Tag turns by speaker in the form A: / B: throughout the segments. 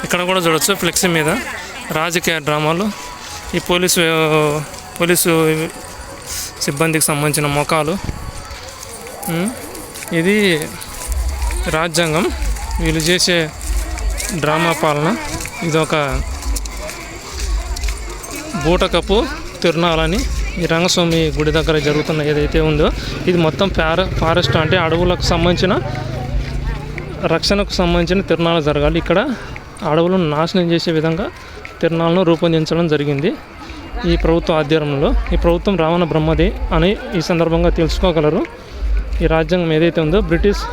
A: ఇక్కడ కూడా చూడొచ్చు ఫ్లెక్సీ మీద రాజకీయ డ్రామాలు. ఈ పోలీసు సిబ్బందికి సంబంధించిన మొఖాలు. ఇది రాజ్యాంగం, వీళ్ళు చేసే డ్రామా పాలన. ఇదొక బూటకపు తిరునాళ్ళని ఈ రంగస్వామి గుడి దగ్గర జరుగుతున్న ఏదైతే ఉందో ఇది మొత్తం ఫారెస్ట్ అంటే అడవులకు సంబంధించిన రక్షణకు సంబంధించిన తిరునాళ్ళు జరగాలి. ఇక్కడ అడవులను నాశనం చేసే విధంగా తిరునాళ్ళను రూపొందించడం జరిగింది ఈ ప్రభుత్వ ఆధ్వర్యంలో. ఈ ప్రభుత్వం రావణ బ్రహ్మది అని ఈ సందర్భంగా తెలుసుకోగలరు. ఈ రాజ్యాంగం ఏదైతే ఉందో బ్రిటిష్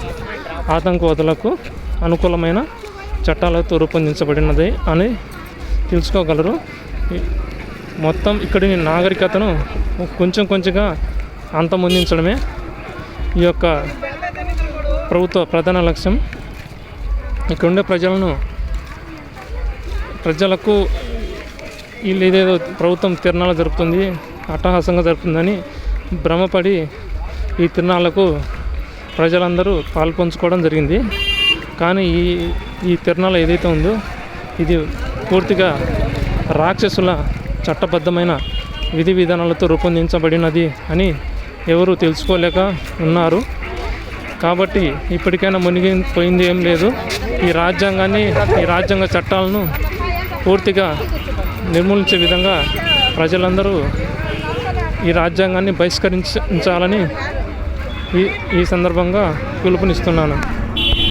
A: ఆతంకవాదులకు అనుకూలమైన చట్టాలతో రూపొందించబడినది అని తెలుసుకోగలరు. మొత్తం ఇక్కడి నాగరికతను కొంచెంగా అంతమొందించడమే ఈ యొక్క ప్రభుత్వ ప్రధాన లక్ష్యం. ఇక్కడ ఉండే ప్రజలకు వీళ్ళు ఏదేదో ప్రభుత్వం తిరునాళ్ళ జరుపుతుంది, అట్టహాసంగా జరుపుతుందని భ్రమపడి ఈ తిరునాళ్ళకు ప్రజలందరూ పాల్పంచుకోవడం జరిగింది. కానీ ఈ తిరునాళ్ళ ఏదైతే ఉందో ఇది పూర్తిగా రాక్షసుల చట్టబద్ధమైన విధి విధానాలతో రూపొందించబడినది అని ఎవరు తెలుసుకోలేక ఉన్నారు. కాబట్టి ఇప్పటికైనా మునిగిపోయింది ఏం లేదు. ఈ రాజ్యాంగ చట్టాలను పూర్తిగా నిర్మూలించే విధంగా ప్రజలందరూ ఈ రాజ్యాంగాన్ని బహిష్కరించాలని ఈ సందర్భంగా పిలుపునిస్తున్నాను.